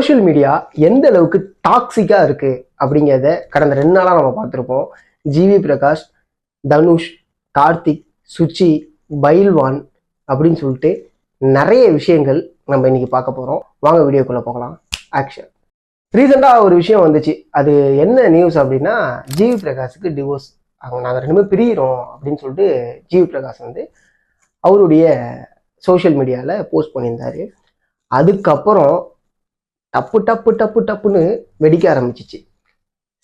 Social media எந்த அளவுக்கு டாக்ஸிக்கா இருக்கு அப்படிங்கிறத கடந்த 2 நாளா நம்ம பார்த்துருப்போம். ஜிவி பிரகாஷ், தனுஷ், கார்த்திக், சுச்சி, பைல்வான் அப்படின்னு சொல்லிட்டு நிறைய விஷயங்கள் நம்ம இன்னைக்கு பார்க்க போறோம். வாங்க வீடியோக்குள்ள போகலாம். ஆக்ஷன். ரீசெண்டா ஒரு விஷயம் வந்துச்சு. அது என்ன நியூஸ் அப்படின்னா, ஜிவி பிரகாஷுக்கு டிவோர்ஸ். நாங்கள் 2 பேரும் பிரியிறோம் அப்படின்னு சொல்லிட்டு ஜிவி பிரகாஷ் வந்து அவருடைய சோஷியல் மீடியாவில் போஸ்ட் பண்ணியிருந்தாரு. அதுக்கப்புறம் டப்பு டப்பு டப்பு டப்புன்னு வெடிக்க ஆரம்பிச்சிச்சு.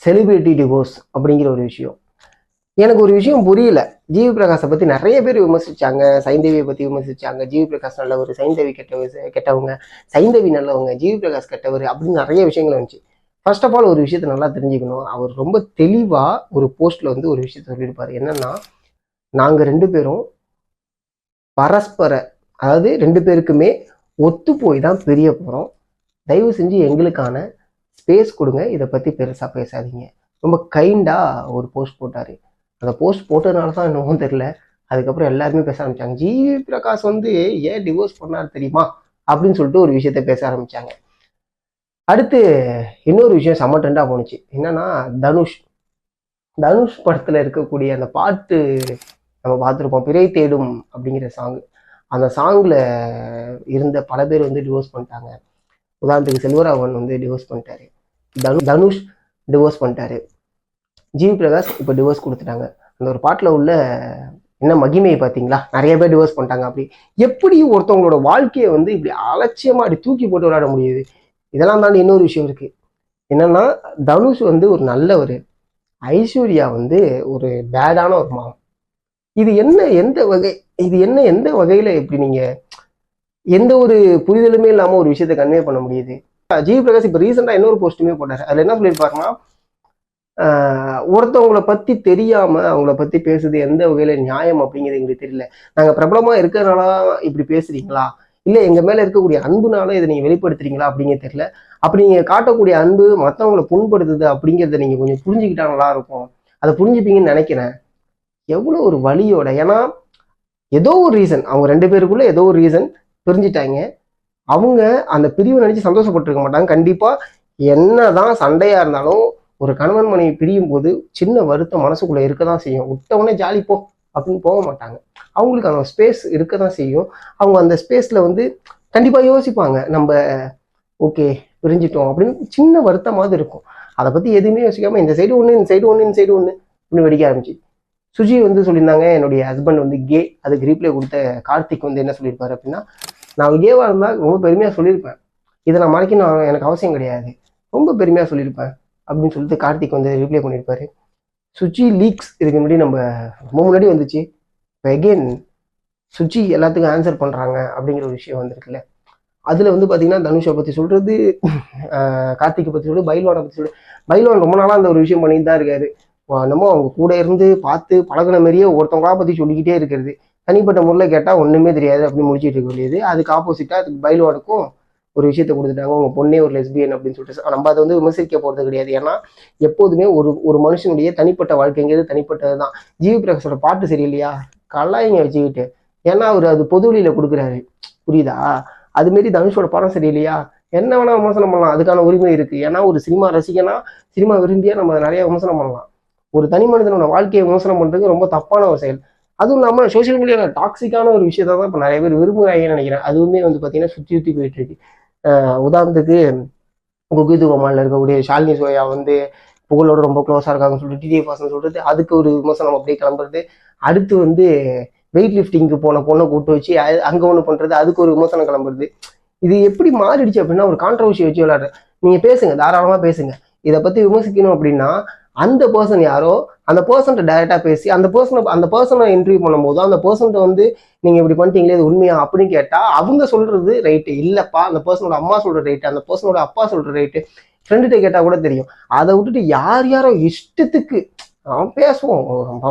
செலிபிரிட்டி டிவோர்ஸ் அப்படிங்கிற ஒரு விஷயம். எனக்கு ஒரு விஷயம் புரியல. ஜிவி பிரகாஷை பற்றி நிறைய பேர் விமர்சிச்சாங்க. சைந்தவியை பற்றி விமர்சிச்சாங்க. ஜிவி பிரகாஷ் நல்லவர், சைந்தவி கெட்டவங்க, சைந்தவி நல்லவங்க, ஜிவி பிரகாஷ் கெட்டவர் அப்படின்னு நிறைய விஷயங்கள் வந்துச்சு. ஃபர்ஸ்ட் ஆஃப் ஆல் ஒரு விஷயத்த நல்லா தெரிஞ்சுக்கணும். அவர் ரொம்ப தெளிவாக ஒரு போஸ்ட்ல வந்து ஒரு விஷயத்த சொல்லியிருப்பாரு. என்னன்னா, நாங்கள் 2 பேரும் பரஸ்பர, அதாவது 2 பேருக்குமே ஒத்து போய் தான் பிரிய போகிறோம். தயவு செஞ்சு எங்களுக்கான ஸ்பேஸ் கொடுங்க, இதை பற்றி பெருசாக பேசாதீங்க. ரொம்ப கைண்டாக ஒரு போஸ்ட் போட்டார். அந்த போஸ்ட் போட்டதுனால தான் என்னமோ தெரியல, அதுக்கப்புறம் எல்லாருமே பேச ஆரம்பித்தாங்க. ஜிவி பிரகாஷ் வந்து ஏன் டிவோர்ஸ் பண்ணார் தெரியுமா அப்படின்னு சொல்லிட்டு ஒரு விஷயத்த பேச ஆரம்பித்தாங்க. அடுத்து இன்னொரு விஷயம் செம்ம ட்ரெண்டாக போணுச்சு. என்னன்னா, தனுஷ் படத்தில் இருக்கக்கூடிய அந்த பாட்டு நம்ம பார்த்துருப்போம், பிறை தேடும் அப்படிங்கிற சாங். அந்த சாங்கில் இருந்த பல பேர் வந்து டிவோர்ஸ் பண்ணிட்டாங்க. உதாரணத்துக்கு செல்வராகவன் வந்து டிவோர்ஸ் பண்ணிட்டாரு, தனுஷ் டிவோர்ஸ் பண்ணிட்டாரு, ஜிவி பிரகாஷ் இப்போ டிவோர்ஸ் கொடுத்துட்டாங்க. அந்த ஒரு பாட்டில் உள்ள என்ன மகிமையை பார்த்தீங்களா? நிறைய பேர் டிவோர்ஸ் பண்ணிட்டாங்க. அப்படி எப்படி ஒருத்தவங்களோட வாழ்க்கையை வந்து இப்படி அலட்சியமாக அப்படி தூக்கி போட்டு விளையாட முடியுது? இதெல்லாம் தாண்டி இன்னொரு விஷயம் இருக்கு. என்னன்னா, தனுஷ் வந்து ஒரு நல்லவர், ஐஸ்வர்யா வந்து ஒரு பேடான ஒரு மாம். இது என்ன எந்த வகை? இது என்ன எந்த வகையில எப்படி நீங்க எந்த ஒரு புரிதலுமே இல்லாம ஒரு விஷயத்த கன்வே பண்ண முடியுது? ஜிவி பிரகாஷ் இப்ப ரீசெண்டா இன்னொரு போஸ்ட்டுமே போட்டாரு. அதுல என்ன சொல்லியிருப்பாருன்னா, ஒருத்தவங்களை பத்தி தெரியாம அவங்கள பத்தி பேசுறது எந்த வகையில நியாயம் அப்படிங்கிறது எங்களுக்கு தெரியல. நாங்க பிரபலமா இருக்கிறதுனால இப்படி பேசுறீங்களா, இல்ல எங்க மேல இருக்கக்கூடிய அன்புனால இதை நீங்க வெளிப்படுத்துறீங்களா அப்படிங்கிறது தெரியல. அப்படி நீங்க காட்டக்கூடிய அன்பு மற்றவங்களை புண்படுத்துது அப்படிங்கிறத நீங்க கொஞ்சம் புரிஞ்சுக்கிட்டா நல்லா இருக்கும். அதை புரிஞ்சுப்பீங்கன்னு நினைக்கிறேன். எவ்வளவு ஒரு வலியோட. ஏன்னா ஏதோ ஒரு ரீசன், அவங்க 2 பேருக்குள்ள ஏதோ ஒரு ரீசன் பிரிஞ்சுட்டாங்க. அவங்க அந்த பிரிவை நினைச்சு சந்தோஷப்பட்டிருக்க மாட்டாங்க. கண்டிப்பா என்னதான் சண்டையா இருந்தாலும் ஒரு கணவன் மனைவி பிரியும் போது சின்ன வருத்தம் மனசுக்குள்ள இருக்கதான் செய்யும். விட்டவுடனே ஜாலி போ அப்படின்னு போக மாட்டாங்க. அவங்களுக்கு அந்த ஸ்பேஸ் இருக்கதான் செய்யும். அவங்க அந்த ஸ்பேஸ்ல வந்து கண்டிப்பா யோசிப்பாங்க, நம்ம ஓகே பிரிஞ்சிட்டோம் அப்படின்னு சின்ன வருத்தமாவது இருக்கும். அதை பத்தி எதுவுமே யோசிக்காம இந்த சைடு ஒண்ணு, இந்த சைடு ஒண்ணு, இந்த சைடு ஒண்ணு அப்படின்னு வெடிக்க ஆரம்பிச்சு. சுஜி வந்து சொல்லியிருந்தாங்க, என்னுடைய ஹஸ்பண்ட் வந்து கே. அதுக்கு ரீப்ளை கொடுத்த கார்த்திக் வந்து என்ன சொல்லியிருப்பாரு அப்படின்னா, நான் கேவா இருந்தால் ரொம்ப பெருமையாக சொல்லியிருப்பேன், இதை நான் மறைக்கணும் எனக்கு அவசியம் கிடையாது, ரொம்ப பெருமையாக சொல்லியிருப்பேன் அப்படின்னு சொல்லிட்டு கார்த்திக் வந்து ரீப்ளை பண்ணியிருப்பாரு. சுச்சி லீக்ஸ் இதுக்கு முன்னாடி நம்ம ரொம்ப முன்னாடி வந்துச்சு. இப்போ எகெயின் சுச்சி எல்லாத்துக்கும் ஆன்சர் பண்ணுறாங்க அப்படிங்கிற ஒரு விஷயம் வந்திருக்குல்ல. அதில் வந்து பார்த்தீங்கன்னா, தனுஷை பற்றி சொல்கிறது, கார்த்திகை பற்றி சொல்கிறது, பைல்வானை பற்றி சொல்கிறது. பைல்வான் ரொம்ப நாளாக அந்த ஒரு விஷயம் பண்ணிட்டு தான் இருக்காரு. நம்ம அவங்க கூட இருந்து பார்த்து பழகின மாதிரியே ஒருத்தவங்களா பற்றி சொல்லிக்கிட்டே இருக்கிறது. தனிப்பட்ட முறையில் கேட்டால் ஒன்றுமே தெரியாது அப்படின்னு முடிச்சுட்டு இருக்க வேண்டியது. அதுக்கு ஆப்போசிட்டாக அதுக்கு பைல்வானுக்கும் ஒரு விஷயத்த கொடுத்துட்டாங்க, உங்கள் பொண்ணே ஒரு லெஸ்பியன் அப்படின்னு சொல்லிட்டு. நம்ம அதை வந்து விமர்சிக்க போகிறது கிடையாது. ஏன்னா எப்போதுமே ஒரு மனுஷனுடைய தனிப்பட்ட வாழ்க்கைங்கிறது தனிப்பட்டது தான். ஜிவி பிரகாஷோட பாட்டு சரியில்லையா, கலாயிங்க வச்சுக்கிட்டு, ஏன்னா அவர் அது பொது வெளியில கொடுக்குறாரு, புரியுதா? அதுமாரி தனுஷோட படம் சரியில்லையா, என்ன வேணா விமர்சனம் பண்ணலாம், அதுக்கான உரிமை இருக்கு. ஏன்னா ஒரு சினிமா ரசிகனா, சினிமா விரும்பியா நம்ம நிறைய விமர்சனம் பண்ணலாம். ஒரு தனி மனிதனோட வாழ்க்கையை விமர்சனம் பண்றது ரொம்ப தப்பான ஒரு செயல். அதுவும் இல்லாமல் சோசியல் மீடியாவில் டாக்ஸிக்கான ஒரு விஷயத்த தான் இப்போ நிறைய பேர் விரும்புகிறாங்கன்னு நினைக்கிறேன். அதுவுமே வந்து பார்த்தீங்கன்னா சுற்றி போயிட்டு இருக்கு. உதாரணத்துக்கு குகிது கோமாளில் இருக்கக்கூடிய ஷாலினி சோயா வந்து புகழோட ரொம்ப க்ளோஸாக இருக்காங்கன்னு சொல்லிட்டு டிடிஎஃப் வாசன் சொல்றது, அதுக்கு ஒரு விமர்சனம் அப்படியே கிளம்புறது. அடுத்து வந்து வெயிட் லிஃப்டிங்க்கு போன பொண்ணை கூட்டு வச்சு அங்கே ஒன்று பண்ணுறது, அதுக்கு ஒரு விமர்சனம் கிளம்புறது. இது எப்படி மாறிடுச்சு அப்படின்னா, ஒரு கான்ட்ரவர்சி வச்சு விளையாடுற. நீங்கள் பேசுங்க, தாராளமாக பேசுங்க. இதை பற்றி விமர்சிக்கணும் அப்படின்னா அந்த பர்சன் யாரோ அந்த பர்சன்ட்ட டைரக்டா பேசி அந்த பர்சனை இன்டர்வியூ பண்ணும்போது அந்த பர்சன்ட்ட வந்து நீங்க இப்படி பண்ணிட்டீங்களே இது உண்மையா அப்படின்னு கேட்டா அவங்க சொல்றது ரைட்டு இல்லப்பா, அந்த பர்சனோட அம்மா சொல்ற ரைட்டு, அந்த பர்சனோட அப்பா சொல்ற ரைட்டு, ஃப்ரெண்டுகிட்ட கேட்டா கூட தெரியும். அதை விட்டுட்டு யாரோ இஷ்டத்துக்கு அவன் பேசுவோம்,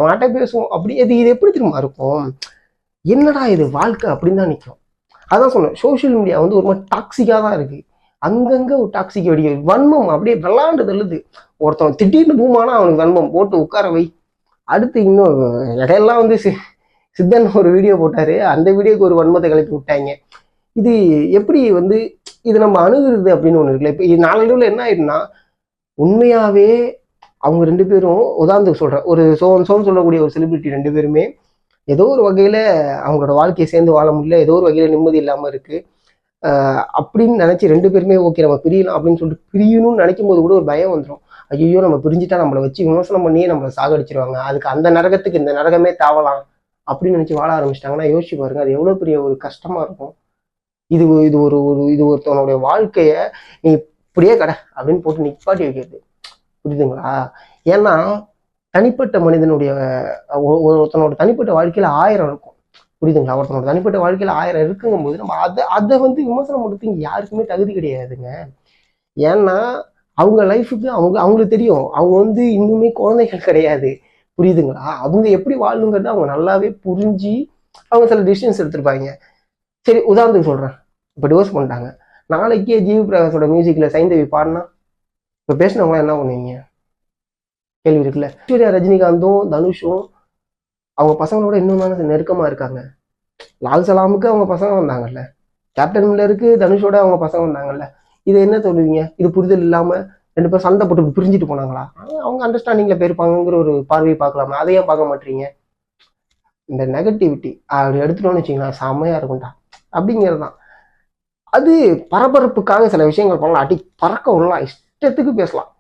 மாட்டே பேசுவோம் அப்படி. இது எப்படி திரும்ப இருக்கும்? என்னடா இது வாழ்க்கை அப்படின்னு தான் நிற்கும். அதான் சொன்னேன், சோசியல் மீடியா வந்து ஒரு மாதிரி டாக்ஸிக்கா தான் இருக்கு. அங்கங்க ஒரு டாக்ஸிக் வெடிக்க, வன்மம் அப்படியே விளாண்டு தள்ளுது. ஒருத்தவன் திடீர்னு பூமானா அவனுக்கு வன்மம் போட்டு உட்கார வை. அடுத்து இன்னும் இடையெல்லாம் வந்து சித்தன் ஒரு வீடியோ போட்டாரு, அந்த வீடியோக்கு ஒரு வன்மத்தை கிளப்பி விட்டாங்க. இது எப்படி வந்து இது நம்ம அணுகுறது அப்படின்னு ஒண்ணு இருக்குல்ல. இப்ப நாளடைவுல என்ன ஆயிடுனா உண்மையாவே அவங்க 2 பேரும் உதாரணத்துக்கு சொல்றேன், ஒரு சோன்னு சொல்லக்கூடிய ஒரு செலிபிரிட்டி 2 பேருமே ஏதோ ஒரு வகையில அவங்களோட வாழ்க்கையை சேர்ந்து வாழ முடியல, ஏதோ ஒரு வகையில நிம்மதி இல்லாம இருக்கு அப்படின்னு நினைச்சு 2 பேருமே ஓகே நம்ம பிரியலாம் அப்படின்னு சொல்லிட்டு பிரியணும்னு நினைக்கும் போது கூட ஒரு பயம் வந்துடும். ஐயோ நம்ம பிரிஞ்சுட்டா நம்மளை வச்சு விமர்சனம் பண்ணியே நம்மளை சாகடிச்சிருவாங்க, அதுக்கு அந்த நரகத்துக்கு இந்த நரகமே தாவலாம் அப்படின்னு நினைச்சு வாழ ஆரம்பிச்சிட்டாங்கன்னா யோசிச்சு பாருங்க, அது எவ்வளவு பெரிய ஒரு கஷ்டமா இருக்கும். இது இது ஒரு ஒரு இது ஒருத்தவனுடைய வாழ்க்கைய நீ இப்படியே கடை அப்படின்னு போட்டு நிப்பாட்டி வைக்கிறது. புரியுதுங்களா? ஏன்னா தனிப்பட்ட மனிதனுடைய ஒருத்தனோட தனிப்பட்ட வாழ்க்கையில 1000 இருக்கும். புரியுதுங்களா? ஒருத்தனோட தனிப்பட்ட வாழ்க்கையில 1000 இருக்குங்கும் போது நம்ம அதை வந்து விமர்சனம் பண்றதுக்கு இங்க யாருக்குமே தகுதி கிடையாதுங்க. ஏன்னா அவங்க லைஃபுக்கு அவங்களுக்கு தெரியும், அவங்க வந்து இன்னுமே குழந்தைகள் கிடையாது. புரியுதுங்களா? அவங்க எப்படி வாழணுங்கிறத அவங்க நல்லாவே புரிஞ்சு அவங்க சில டிசிஷன்ஸ் எடுத்திருப்பாங்க. சரி உதாரணத்துக்கு சொல்றேன், இப்ப டிவோர்ஸ் பண்ணிட்டாங்க, நாளைக்கே ஜிவி பிரகாஷோட மியூசிக்ல சைந்தவி பாடினா இப்ப பேசினவங்களாம் என்ன பண்ணுவீங்க? கேள்வி இருக்குல்ல. ஐஸ்வர்யா ரஜினிகாந்தும் தனுஷும் அவங்க பசங்களோட இன்னும் தானே நெருக்கமா இருக்காங்க. லால் சலாமுக்கு அவங்க பசங்க வந்தாங்கல்ல, கேப்டன் மில்லருக்கு தனுஷோட அவங்க பசங்க வந்தாங்கல்ல. இது என்ன சொல்லுவீங்க? இது புரிதல் இல்லாம 2 பேரும் சண்டை போட்டு பிரிஞ்சுட்டு போனாங்களா? அவங்க அண்டர்ஸ்டாண்டிங்ல போயிருப்பாங்கிற ஒரு பார்வையை பார்க்கலாமா? அதையே பார்க்க மாட்டீங்க. இந்த நெகட்டிவிட்டி அப்படி எடுத்துட்டோம்னு வச்சுங்களா செம்மையா இருக்கும்டா அப்படிங்கிறது தான். அது பரபரப்புக்காக சில விஷயங்கள் பண்ணலாம், அடி பறக்க விடலாம், இஷ்டத்துக்கு பேசலாம்.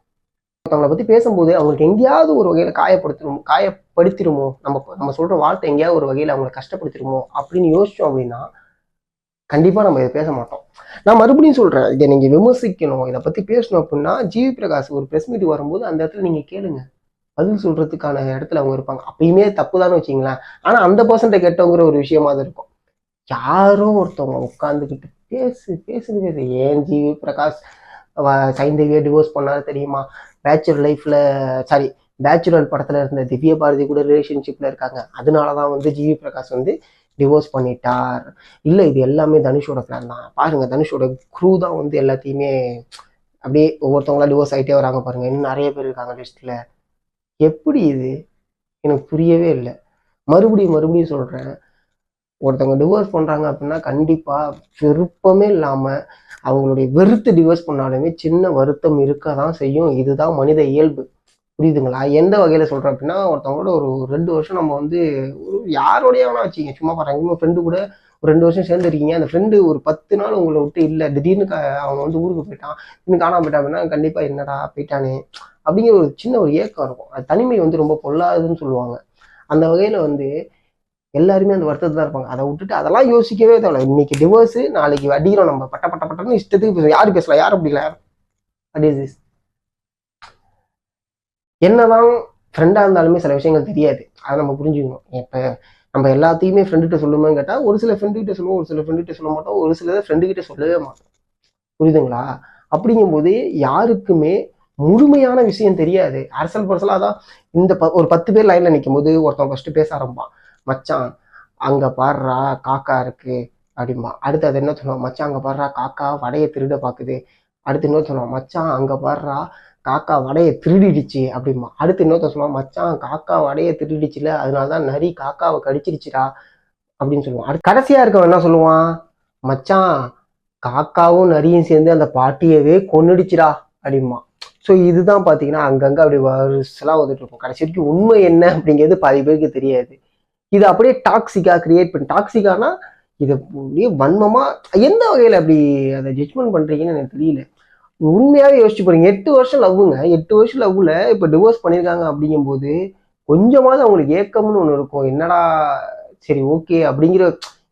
ஒருத்தவங்களை பத்தி பேசும்போது அவங்களுக்கு எங்கேயாவது ஒரு வகையில காயப்படுத்திருமோ, நம்ம சொல்ற வார்த்தை எங்கேயாவது ஒரு வகையில அவங்களை கஷ்டப்படுத்திருமோ அப்படின்னு யோசிச்சோம் அப்படின்னா கண்டிப்பா நம்ம இதை பேச மாட்டோம். நான் மறுபடியும் சொல்றேன், இதை நீங்க விமர்சிக்கணும், இதை பத்தி பேசணும் அப்படின்னா ஜிவி பிரகாஷ் ஒரு பிரஸ் மீட் வரும்போது அந்த இடத்துல நீங்க கேளுங்க, பதில் சொல்றதுக்கான இடத்துல அவங்க இருப்பாங்க. அப்பயுமே தப்புதான்னு வச்சுங்களேன், ஆனா அந்த பர்சன்ட்டை கேட்டவங்கிற ஒரு விஷயமா தான் இருக்கும். யாரோ ஒருத்தவங்க உட்காந்துக்கிட்டு பேசு. ஏன் ஜிவி பிரகாஷ் சைந்தவியை டிவோர்ஸ் பண்ணாரு தெரியுமா? பேச்சுலர் படத்துல இருந்த திவ்ய பாரதி கூட ரிலேஷன்ஷிப்ல இருக்காங்க, அதனாலதான் வந்து ஜிவி பிரகாஷ் வந்து டிவோர்ஸ் பண்ணிட்டார். இல்லை இது எல்லாமே தனுஷோட பிளான் தான். பாருங்க தனுஷோட க்ரூ தான் வந்து எல்லாத்தையுமே அப்படியே ஒவ்வொருத்தவங்களா டிவோர்ஸ் ஆகிட்டே வராங்க பாருங்க, இன்னும் நிறைய பேர் இருக்காங்க லிஸ்ட்ல. எப்படி இது எனக்கு புரியவே இல்லை. மறுபடியும் சொல்றேன், ஒருத்தவங்க டிவோர்ஸ் பண்றாங்க அப்படின்னா கண்டிப்பா விருப்பமே இல்லாம அவங்களுடைய வெறுத்து டிவோர்ஸ் பண்ணாலுமே சின்ன வருத்தம் இருக்கதான் செய்யும். இதுதான் மனித இயல்பு. புரியுதுங்களா? எந்த வகையில சொல்றேன் அப்படின்னா, ஒருத்தவங்களோட ஒரு 2 வருஷம் நம்ம வந்து யாரோடய வேணா வச்சுங்க, சும்மா பாருங்க உங்க ஃப்ரெண்டு கூட ஒரு 2 வருஷம் சேர்ந்து இருக்கீங்க, அந்த ஃப்ரெண்டு ஒரு 10 நாள் உங்களை விட்டு இல்லை, திடீர்னு அவன் வந்து ஊருக்கு போயிட்டான், இன்னும் காணாம போயிட்டான் அப்படின்னா கண்டிப்பா என்னடா போயிட்டானே அப்படிங்கிற ஒரு சின்ன ஒரு ஏக்கம் இருக்கும். அது தனிமை வந்து ரொம்ப பொல்லாதுன்னு சொல்லுவாங்க. அந்த வகையில வந்து எல்லாருமே அந்த வருத்தத்தை தான் இருப்பாங்க. அதை விட்டுட்டு அதெல்லாம் யோசிக்கவே தேவை. இன்னைக்கு டிவோர்ஸ், நாளைக்கு அடிக்கிறோம் நம்ம பட்டன்னு இஷ்டத்துக்கு பேசலாம். யாரு பேசலாம், யாரும் அப்படி இல்லை. என்னதான் ஃப்ரெண்டா இருந்தாலுமே சில விஷயங்கள் தெரியாது, அதை நம்ம புரிஞ்சுக்கணும். இப்ப நம்ம எல்லாத்தையுமே ஃப்ரெண்டுகிட்ட சொல்லுமே கேட்டா ஒரு சில ஃப்ரெண்டுகிட்ட சொல்லுவோம், ஒரு சில ஃப்ரெண்டுகிட்ட சொல்ல மாட்டோம், ஒரு சில ஃப்ரெண்டுகிட்ட சொல்லவே மாட்டோம். புரியுதுங்களா? அப்படிங்கும்போது யாருக்குமே முழுமையான விஷயம் தெரியாது. அரசல் பரசலா தான் இந்த ஒரு 10 பேர் லைன்ல நிற்கும் போது ஒருத்தன் ஃபர்ஸ்ட் பேச ஆரம்பிப்பான், மச்சான் அங்க பாடுறா காக்கா இருக்கு அப்படிம்பா. அடுத்து அது என்ன சொல்லுவான், மச்சான் அங்க பாடுறா காக்கா வடைய திருட பாக்குது. அடுத்து இன்னொரு சொல்லுவான், மச்சான் அங்க பாடுறா காக்கா வடைய திருடிடுச்சு அப்படிம்பா. அடுத்து இன்னொருத்த சொல்லுவான், மச்சான் காக்கா வடைய திருடிச்சுல அதனாலதான் நரி காக்காவை கடிச்சிருச்சுடா அப்படின்னு சொல்லுவான். அடுத்து கடைசியா இருக்கவன் என்ன சொல்லுவான், மச்சான் காக்காவும் நரியும் சேர்ந்து அந்த பாட்டியவே கொன்னுடுச்சுடா அப்படிம்பா. ஸோ இதுதான் பாத்தீங்கன்னா அங்கங்க அப்படி வருஷலாம் வந்துட்டு இருக்கும். கடைசி வரைக்கும் உண்மை என்ன அப்படிங்கிறது பாதி பேருக்கு தெரியாது. இது அப்படியே டாக்ஸிக்கா கிரியேட் பண்ணி, டாக்ஸிக்கானா இதை வன்மமா எந்த வகையில அப்படி அதை ஜட்ஜ்மெண்ட் பண்றீங்கன்னு எனக்கு தெரியல. உண்மையாவே யோசிச்சு பாருங்க, 8 வருஷம் லவ்வுங்க, 8 வருஷம் லவ்ல இப்ப டிவோர்ஸ் பண்ணிருக்காங்க அப்படிங்கும் போது கொஞ்சமாவது அவங்களுக்கு ஏக்கம்னு ஒண்ணு இருக்கும். என்னடா சரி ஓகே அப்படிங்கிற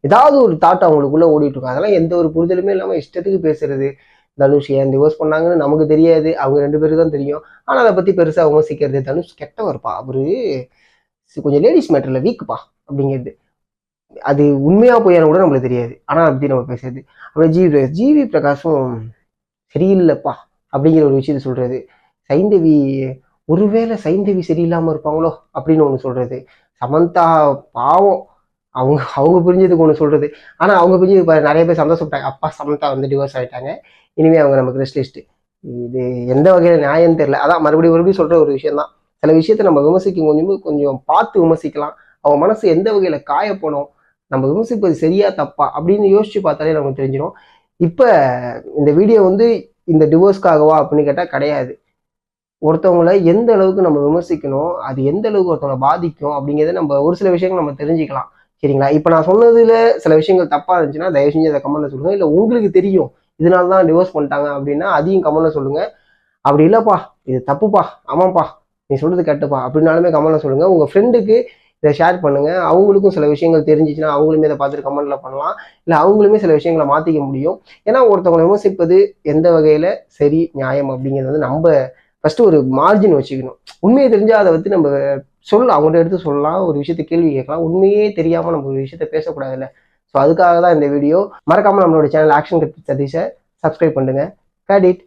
ஏதாவது ஒரு தாட் அவங்களுக்குள்ள ஓடிட்டு இருக்கும். அதெல்லாம் எந்த ஒரு புரிதலுமே இல்லாம இஷ்டத்துக்கு பேசுறது. தனுஷ் ஏன் டிவோர்ஸ் பண்ணாங்கன்னு நமக்கு தெரியாது, அவங்க 2 பேருக்கு தான் தெரியும். ஆனா அதை பத்தி பெருசா விமர்சிக்கிறது. தனுஷ் கெட்டவர்ப்பா, அவரு கொஞ்சம் லேடிஸ் மேட்டர்ல வீக்குப்பா அப்படிங்கிறது, அது உண்மையா போயான்னு கூட நம்மளுக்கு தெரியாது. ஆனா அதை பத்தி நம்ம பேசுறது. அப்புறம் ஜிவி பிரகாஷும் சரியில்லைப்பா அப்படிங்கிற ஒரு விஷயத்த சொல்றது. சைந்தவி ஒருவேளை சைந்தவி சரியில்லாம இருப்பாங்களோ அப்படின்னு ஒண்ணு சொல்றது. சமந்தா பாவம், அவங்க புரிஞ்சதுக்கு ஒண்ணு சொல்றது. ஆனா அவங்க புரிஞ்சதுக்கு நிறைய பேர் சந்தோஷப்பட்டாங்க, அப்பா சமந்தா வந்து டிவோர்ஸ் ஆயிட்டாங்க, இனிமே அவங்க நமக்கு ரெஸ்ட் லிஸ்ட். இது எந்த வகையில நியாயம் தெரியல. அதான் மறுபடியும் சொல்ற ஒரு விஷயம் தான். சில விஷயத்த நம்ம விமர்சிக்கும் கொஞ்சம் பார்த்து விமர்சிக்கலாம். அவங்க மனசு எந்த வகையில காயப்படும், நம்ம விமர்சிப்பது சரியா தப்பா அப்படின்னு யோசிச்சு பார்த்தாலே நமக்கு தெரிஞ்சிடும். இப்போ இந்த வீடியோ வந்து இந்த டிவோர்ஸ்க்காகவா அப்படின்னு கேட்டால் கிடையாது. ஒருத்தவங்களை எந்த அளவுக்கு நம்ம விமர்சிக்கணும், அது எந்த அளவுக்கு ஒருத்தவங்களை பாதிக்கும் அப்படிங்கிறத நம்ம ஒரு சில விஷயங்கள் நம்ம தெரிஞ்சுக்கலாம். சரிங்களா? இப்போ நான் சொன்னதுல சில விஷயங்கள் தப்பா இருந்துச்சுன்னா தயவு செஞ்சு அதை கமெண்ட்ல சொல்லுங்க. இல்லை உங்களுக்கு தெரியும் இதனால தான் டிவோர்ஸ் பண்ணிட்டாங்க அப்படின்னா அதையும் கமெண்ட்ல சொல்லுங்க. அப்படி இல்லைப்பா இது தப்புப்பா, ஆமாப்பா நீ சொல்றது கட்டுப்பா அப்படின்னாலுமே கமெண்ட்ல சொல்லுங்க. உங்க ஃப்ரெண்டுக்கு இதை ஷேர் பண்ணுங்க. அவங்களுக்கும் சில விஷயங்கள் தெரிஞ்சிச்சுன்னா அவங்களுமே இதை பார்த்துட்டு கமெண்ட்ல பண்ணலாம். இல்லை அவங்களுமே சில விஷயங்களை மாற்றிக்க முடியும். ஏன்னா ஒருத்தவங்களை விமர்சிப்பது எந்த வகையில சரி நியாயம் அப்படிங்கிறது வந்து நம்ம ஃபர்ஸ்ட் ஒரு மார்ஜின் வச்சுக்கணும். உண்மையை தெரிஞ்சா அதை வந்து நம்ம சொல்லலாம், அவங்கள்ட்ட எடுத்து சொல்லலாம், ஒரு விஷயத்த கேள்வி கேட்கலாம். உண்மையே தெரியாம நம்ம ஒரு விஷயத்த பேசக்கூடாதுல்ல. ஸோ அதுக்காக தான் இந்த வீடியோ. மறக்காம நம்மளோட சேனல் ஆக்ஷன் கட் சதீஷை சப்ஸ்கிரைப் பண்ணுங்க. Get it.